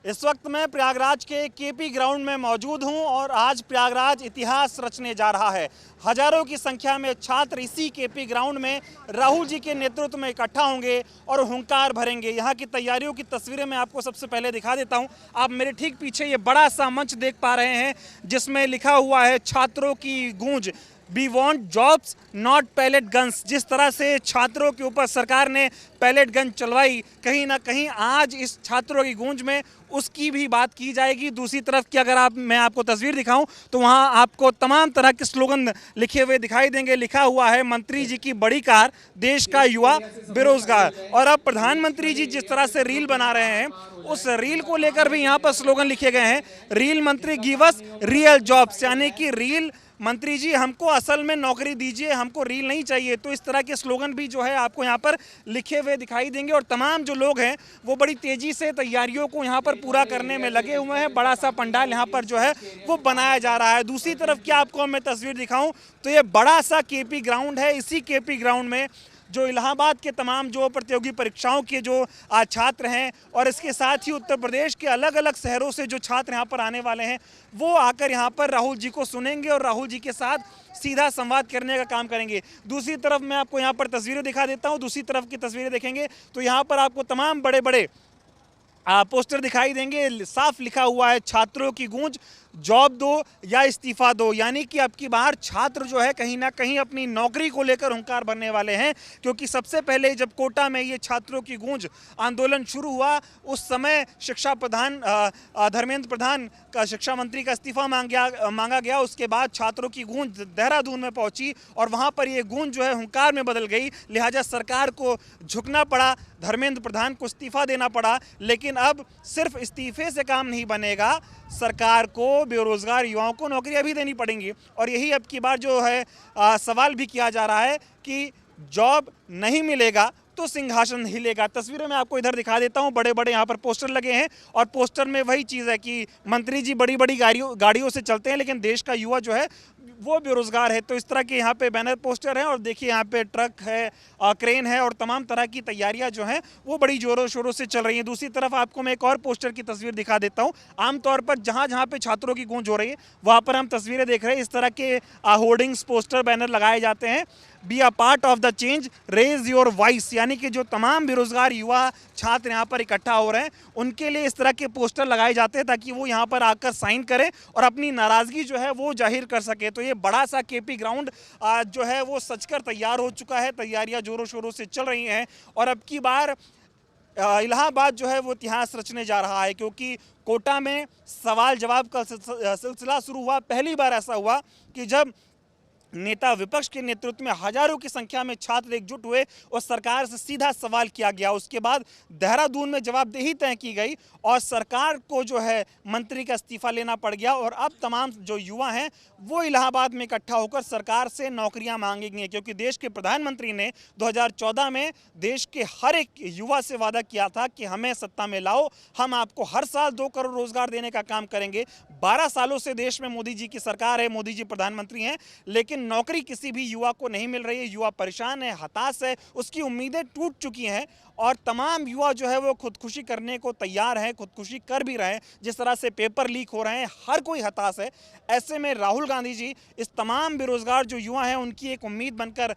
इस वक्त मैं प्रयागराज के केपी ग्राउंड में मौजूद हूं और आज प्रयागराज इतिहास रचने जा रहा है। हजारों की संख्या में छात्र इसी केपी ग्राउंड में राहुल जी के नेतृत्व में इकट्ठा होंगे और हुंकार भरेंगे। यहां की तैयारियों की तस्वीरें मैं आपको सबसे पहले दिखा देता हूं। आप मेरे ठीक पीछे ये बड़ा सा मंच देख पा रहे हैं जिसमें लिखा हुआ है छात्रों की गूंज, we want jobs not pellet guns. जिस तरह से छात्रों के ऊपर सरकार ने पैलेट गन चलवाई, कहीं ना कहीं आज इस छात्रों की गूंज में उसकी भी बात की जाएगी। दूसरी तरफ की अगर मैं आपको तस्वीर दिखाऊं तो वहां आपको तमाम तरह के स्लोगन लिखे हुए दिखाई देंगे। लिखा हुआ है मंत्री जी की बड़ी कार, देश का युवा बेरोजगार। और अब प्रधानमंत्री जी जिस तरह से रील बना रहे हैं उस रील को लेकर भी यहाँ पर स्लोगन लिखे गए हैं। रील मंत्री गिव अस रियल जॉब्स, यानी कि रील मंत्री जी हमको असल में नौकरी दीजिए, हमको रील नहीं चाहिए। तो इस तरह के स्लोगन भी जो है आपको यहाँ पर लिखे हुए दिखाई देंगे। और तमाम जो लोग हैं वो बड़ी तेजी से तैयारियों को यहाँ पर पूरा करने में लगे हुए हैं। बड़ा सा पंडाल यहाँ पर जो है वो बनाया जा रहा है। दूसरी तरफ क्या आपको मैं तस्वीर दिखाऊं तो ये बड़ा सा केपी ग्राउंड है। इसी केपी ग्राउंड में जो इलाहाबाद के तमाम जो प्रतियोगी परीक्षाओं के जो छात्र हैं और इसके साथ ही उत्तर प्रदेश के अलग अलग शहरों से जो छात्र यहाँ पर आने वाले हैं वो आकर यहाँ पर राहुल जी को सुनेंगे और राहुल जी के साथ सीधा संवाद करने का काम करेंगे। दूसरी तरफ मैं आपको यहाँ पर तस्वीरें दिखा देता हूँ। दूसरी तरफ की तस्वीरें देखेंगे तो यहाँ पर आपको तमाम बड़े बड़े पोस्टर दिखाई देंगे। साफ लिखा हुआ है छात्रों की गूंज, जॉब दो या इस्तीफा दो। यानी कि अब की बार छात्र जो है कहीं ना कहीं अपनी नौकरी को लेकर हुंकार भरने वाले हैं। क्योंकि सबसे पहले जब कोटा में ये छात्रों की गूंज आंदोलन शुरू हुआ उस समय शिक्षा प्रधान धर्मेंद्र प्रधान का, शिक्षा मंत्री का इस्तीफा मांगा गया। उसके बाद छात्रों की गूंज देहरादून में पहुंची और वहां पर ये गूंज जो है हुंकार में बदल गई। लिहाजा सरकार को झुकना पड़ा, धर्मेंद्र प्रधान को इस्तीफा देना पड़ा। लेकिन अब सिर्फ इस्तीफे से काम नहीं बनेगा, सरकार को बेरोजगार युवाओं को नौकरियां भी देनी पड़ेंगी। और यही अब की बार जो है सवाल भी किया जा रहा है कि जॉब नहीं मिलेगा तो सिंहासन हिलेगा। तस्वीरें मैं आपको इधर दिखा देता हूं। बड़े बड़े यहाँ पर पोस्टर लगे हैं और पोस्टर में वही चीज़ है कि मंत्री जी बड़ी बड़ी गाड़ियों से चलते हैं लेकिन देश का युवा जो है वो बेरोजगार है। तो इस तरह के यहाँ पे बैनर पोस्टर हैं और देखिए यहाँ पे ट्रक है, क्रेन है और तमाम तरह की तैयारियां जो हैं वो बड़ी जोरों शोरों से चल रही हैं। दूसरी तरफ आपको मैं एक और पोस्टर की तस्वीर दिखा देता हूँ। आमतौर पर जहाँ जहाँ पे छात्रों की गूंज हो रही है वहाँ पर हम तस्वीरें देख रहे हैं। इस तरह के होर्डिंग्स, पोस्टर, बैनर लगाए जाते हैं। Be a part of the change, raise your voice. यानी कि जो तमाम बेरोजगार युवा छात्र यहाँ पर इकट्ठा हो रहे हैं उनके लिए इस तरह के पोस्टर लगाए जाते हैं ताकि वो यहाँ पर आकर साइन करें और अपनी नाराजगी जो है वो जाहिर कर सके। तो ये बड़ा सा केपी ग्राउंड जो है वो सजकर तैयार हो चुका है। तैयारियां जोरों शोरों से चल रही हैं और अब की बार इलाहाबाद जो है वो इतिहास रचने जा रहा है। क्योंकि कोटा में सवाल जवाब का सिलसिला शुरू हुआ। पहली बार ऐसा हुआ कि जब नेता विपक्ष के नेतृत्व में हजारों की संख्या में छात्र एकजुट हुए और सरकार से सीधा सवाल किया गया। उसके बाद देहरादून में जवाबदेही तय की गई और सरकार को जो है मंत्री का इस्तीफा लेना पड़ गया। और अब तमाम जो युवा हैं वो इलाहाबाद में इकट्ठा होकर सरकार से नौकरियां मांगेंगे। क्योंकि देश के प्रधानमंत्री ने 2014 में देश के हर एक युवा से वादा किया था कि हमें सत्ता में लाओ, हम आपको हर साल 2 करोड़ रोजगार देने का काम करेंगे। 12 सालों से देश में मोदी जी की सरकार है, मोदी जी प्रधानमंत्री हैं, लेकिन नौकरी किसी भी युवा को नहीं मिल रही है। युवा परेशान है, हताश है, उसकी उम्मीदें टूट चुकी हैं और तमाम युवा जो है वो खुदकुशी करने को तैयार हैं, खुदकुशी कर भी रहे हैं। जिस तरह से पेपर लीक हो रहे हैं, हर कोई हताश है। ऐसे में राहुल गांधी जी इस तमाम बेरोजगार जो युवा हैं उनकी एक उम्मीद बनकर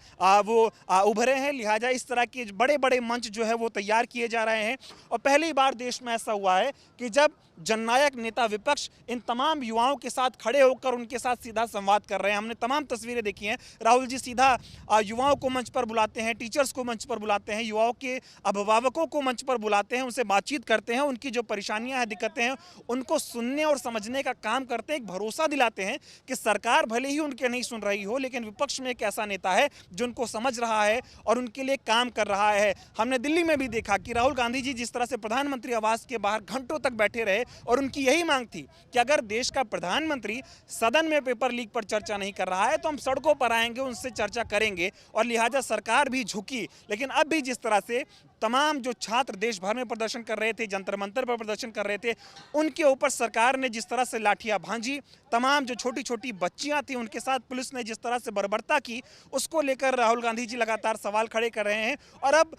उभरे हैं। लिहाजा इस तरह के बड़े बड़े मंच जो है वो तैयार किए जा रहे हैं। और पहली बार देश में ऐसा हुआ है कि जब जननायक नेता विपक्ष इन तमाम युवाओं के साथ खड़े होकर उनके साथ सीधा संवाद कर रहे हैं। हमने तमाम तस्वीरें देखी हैं। राहुल जी सीधा युवाओं को मंच पर बुलाते हैं, टीचर्स को मंच पर बुलाते हैं, युवाओं के अभिभावकों को मंच पर बुलाते हैं, उनसे बातचीत करते हैं, उनकी जो परेशानियां हैं, दिक्कतें हैं उनको सुनने और समझने का काम करते हैं। एक भरोसा दिलाते हैं कि सरकार भले ही उनके नहीं सुन रही हो लेकिन विपक्ष में एक ऐसा नेता है जो उनको समझ रहा है और उनके लिए काम कर रहा है। हमने दिल्ली में भी देखा कि राहुल गांधी जी जिस तरह से प्रधानमंत्री आवास के बाहर घंटों तक बैठे रहे और उनकी यही मांग थी कि अगर देश का प्रधानमंत्री सदन में पेपर लीक पर चर्चा नहीं कर रहा है तो हम सड़कों पर आएंगे, उनसे चर्चा करेंगे। और लिहाजा सरकार भी झुकी। लेकिन अब भी जिस तरह से तमाम जो छात्र देश भर में प्रदर्शन कर रहे थे, जंतर मंतर पर प्रदर्शन कर रहे थे, उनके ऊपर सरकार ने जिस तरह से लाठियां भांजी, तमाम जो छोटी छोटी बच्चियां थी उनके साथ पुलिस ने जिस तरह से बर्बरता की, उसको लेकर राहुल गांधी जी लगातार सवाल खड़े कर रहे हैं। और अब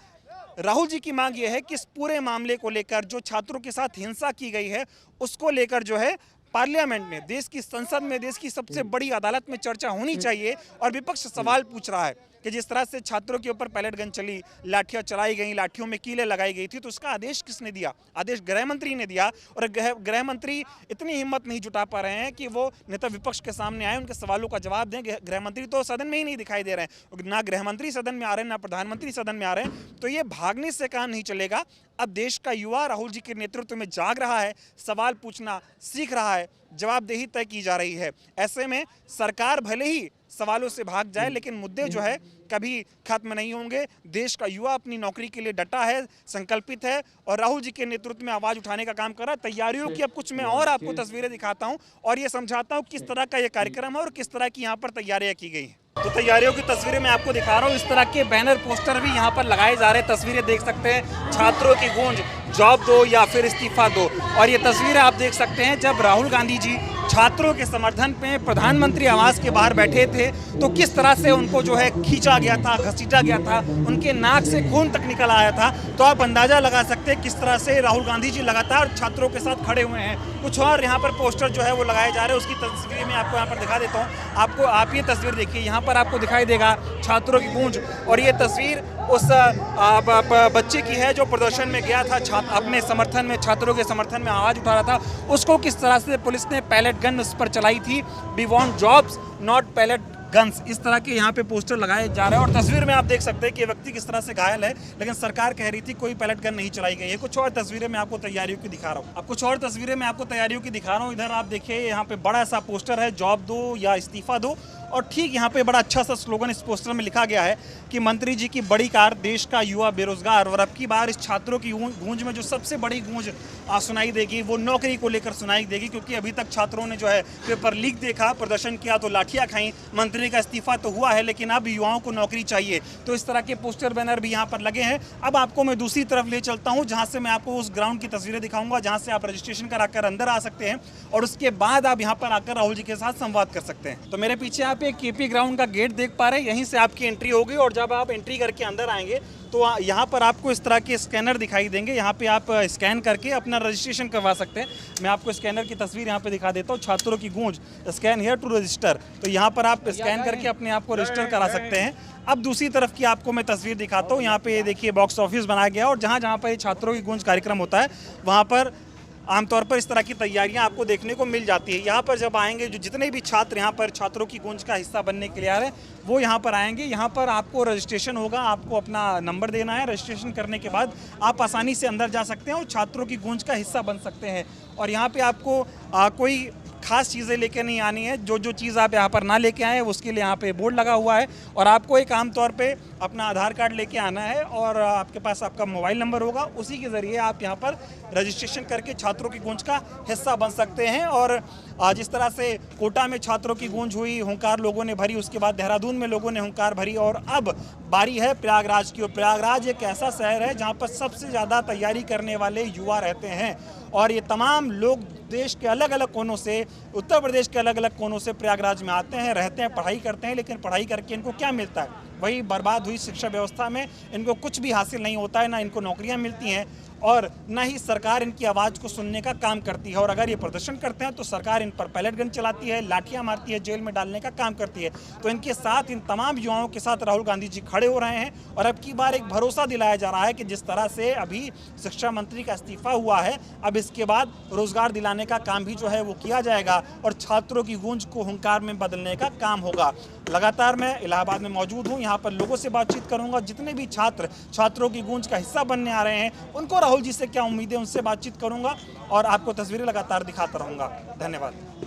राहुल जी की मांग यह है कि इस पूरे मामले को लेकर जो छात्रों के साथ हिंसा की गई है उसको लेकर जो है पार्लियामेंट में, देश की संसद में, देश की सबसे बड़ी अदालत में चर्चा होनी चाहिए। और विपक्ष सवाल पूछ रहा है कि जिस तरह से छात्रों के ऊपर पैलेट गन चली, लाठियां चलाई गई, लाठियों में कीलें लगाई गई थी, तो उसका आदेश किसने दिया? आदेश गृह मंत्री ने दिया। और गृह मंत्री इतनी हिम्मत नहीं जुटा पा रहे हैं कि वो नेता विपक्ष के सामने आए, उनके सवालों का जवाब दें। गृह मंत्री तो सदन में ही नहीं दिखाई दे रहे हैं, ना गृह मंत्री सदन में आ रहे हैं, ना प्रधानमंत्री सदन में आ रहे हैं। तो ये भागने से काम नहीं चलेगा। अब देश का युवा राहुल जी के नेतृत्व में जाग रहा है, सवाल पूछना सीख रहा है, जवाबदेही तय की जा रही है। ऐसे में सरकार भले ही सवालों से भाग जाए, लेकिन मुद्दे जो है कभी खत्म नहीं होंगे। देश का युवा अपनी नौकरी के लिए डटा है, संकल्पित है और राहुल जी के नेतृत्व में आवाज उठाने का काम कर रहा है। तैयारियों की अब कुछ मैं और आपको तस्वीरें दिखाता हूं और ये समझाता हूं किस तरह का ये कार्यक्रम है और किस तरह की यहाँ पर तैयारियां की गई हैं। तो तैयारियों की तस्वीरें मैं आपको दिखा रहा हूँ। इस तरह के बैनर पोस्टर भी यहाँ पर लगाए जा रहे हैं। तस्वीरें देख सकते हैं, छात्रों की गूंज, जॉब दो या फिर इस्तीफा दो। और ये तस्वीरें आप देख सकते हैं जब राहुल गांधी जी छात्रों के समर्थन में प्रधानमंत्री आवास के बाहर बैठे थे तो किस तरह से उनको जो है खींचा गया था, घसीटा गया था, उनके नाक से खून तक निकल आया था। तो आप अंदाजा लगा सकते हैं किस तरह से राहुल गांधी जी लगातार छात्रों के साथ खड़े हुए हैं। कुछ और यहाँ पर पोस्टर जो है वो लगाए जा रहे हैं, उसकी तस्वीर मैं आपको यहाँ पर दिखा देता हूँ। आप ये तस्वीर देखिए, यहाँ पर आपको दिखाई देगा छात्रों की गूंज। और ये तस्वीर उस बच्चे की है जो प्रदर्शन में गया था, अपने समर्थन में, छात्रों के समर्थन में आवाज उठा रहा था। उसको किस तरह से पुलिस ने पैलेट गन उस पर चलाई थी। We want jobs not pellet guns, इस तरह के यहाँ पे पोस्टर लगाए जा रहे हैं। और तस्वीर में आप देख सकते हैं कि व्यक्ति किस तरह से घायल है, लेकिन सरकार कह रही थी कोई पैलेट गन नहीं चलाई गई है। कुछ और तस्वीरें मैं आपको तैयारियों की दिखा रहा हूँ। अब कुछ और तस्वीरें मैं आपको तैयारियों की दिखा रहा हूँ। इधर आप देखिए, यहाँ पे बड़ा सा पोस्टर है, जॉब दो या इस्तीफा दो। और ठीक यहाँ पे बड़ा अच्छा सा स्लोगन इस पोस्टर में लिखा गया है कि मंत्री जी की बड़ी कार, देश का युवा बेरोजगार। और अब की बार इस छात्रों की गूंज में जो सबसे बड़ी गूंज सुनाई देगी वो नौकरी को लेकर सुनाई देगी, क्योंकि अभी तक छात्रों ने जो है पेपर लीक देखा, प्रदर्शन किया तो लाठियां खाई, मंत्री का इस्तीफा तो हुआ है, लेकिन अब युवाओं को नौकरी चाहिए। तो इस तरह के पोस्टर बैनर भी यहाँ पर लगे हैं। अब आपको मैं दूसरी तरफ ले चलता हूँ, जहाँ से मैं आपको उस ग्राउंड की तस्वीरें दिखाऊंगा जहाँ से आप रजिस्ट्रेशन कराकर अंदर आ सकते हैं और उसके बाद आप यहाँ पर आकर राहुल जी के साथ संवाद कर सकते हैं। तो मेरे पीछे आप एक केपी ग्राउंड का गेट देख पा रहे हैं, यहीं से आपकी एंट्री होगी। और जब आप एंट्री करके अंदर आएंगे तो यहाँ पर आपको इस तरह के स्कैनर दिखाई देंगे। यहाँ पे आप स्कैन करके अपना रजिस्ट्रेशन करवा सकते हैं। मैं आपको स्कैनर की तस्वीर यहाँ पे दिखा देता हूँ। छात्रों की गूंज, स्कैन हियर टू रजिस्टर। तो यहाँ पर आप स्कैन करके अपने आप को रजिस्टर करा सकते हैं। अब दूसरी तरफ की आपको मैं तस्वीर दिखाता हूँ। यहाँ पे देखिए बॉक्स ऑफिस बनाया गया और जहाँ जहाँ पर छात्रों की गूंज कार्यक्रम होता है वहाँ पर आमतौर पर इस तरह की तैयारियां आपको देखने को मिल जाती है। यहाँ पर जब आएंगे, जो जितने भी छात्र यहाँ पर छात्रों की गूंज का हिस्सा बनने के लिए आ रहे हैं वो यहाँ पर आएंगे। यहाँ पर आपको रजिस्ट्रेशन होगा, आपको अपना नंबर देना है। रजिस्ट्रेशन करने के बाद आप आसानी से अंदर जा सकते हैं और छात्रों की गूंज का हिस्सा बन सकते हैं। और यहाँ पे आपको कोई खास चीज़ें लेके नहीं आनी है। जो चीज़ आप यहाँ पर ना लेके आए उसके लिए यहाँ पे बोर्ड लगा हुआ है। और आपको एक आम तौर पे अपना आधार कार्ड लेके आना है और आपके पास आपका मोबाइल नंबर होगा। उसी के ज़रिए आप यहाँ पर रजिस्ट्रेशन करके छात्रों की गूंज का हिस्सा बन सकते हैं। और जिस तरह से कोटा में छात्रों की गूंज हुई, हुंकार लोगों ने भरी, उसके बाद देहरादून में लोगों ने हुंकार भरी और अब बारी है प्रयागराज की। और प्रयागराज एक ऐसा शहर है जहाँ पर सबसे ज़्यादा तैयारी करने वाले युवा रहते हैं। और ये तमाम लोग देश के अलग अलग कोनों से, उत्तर प्रदेश के अलग अलग कोनों से प्रयागराज में आते हैं, रहते हैं, पढ़ाई करते हैं। लेकिन पढ़ाई करके इनको क्या मिलता है? वही बर्बाद हुई शिक्षा व्यवस्था में इनको कुछ भी हासिल नहीं होता है, ना इनको नौकरियां मिलती हैं और ना ही सरकार इनकी आवाज़ को सुनने का काम करती है। और अगर ये प्रदर्शन करते हैं तो सरकार इन पर पैलेट गन चलाती है, लाठियां मारती है, जेल में डालने का काम करती है। तो इनके साथ, इन तमाम युवाओं के साथ राहुल गांधी जी खड़े हो रहे हैं। और अब की बार एक भरोसा दिलाया जा रहा है कि जिस तरह से अभी शिक्षा मंत्री का इस्तीफा हुआ है, अब इसके बाद रोजगार दिलाने का काम भी जो है वो किया जाएगा और छात्रों की गूंज को हुंकार में बदलने का काम होगा। लगातार मैं इलाहाबाद में मौजूद हूँ, यहाँ पर लोगों से बातचीत करूँगा। जितने भी छात्रों की गूंज का हिस्सा बनने आ रहे हैं उनको राहुल जी से क्या उम्मीदें, उनसे बातचीत करूँगा और आपको तस्वीरें लगातार दिखाता रहूँगा। धन्यवाद।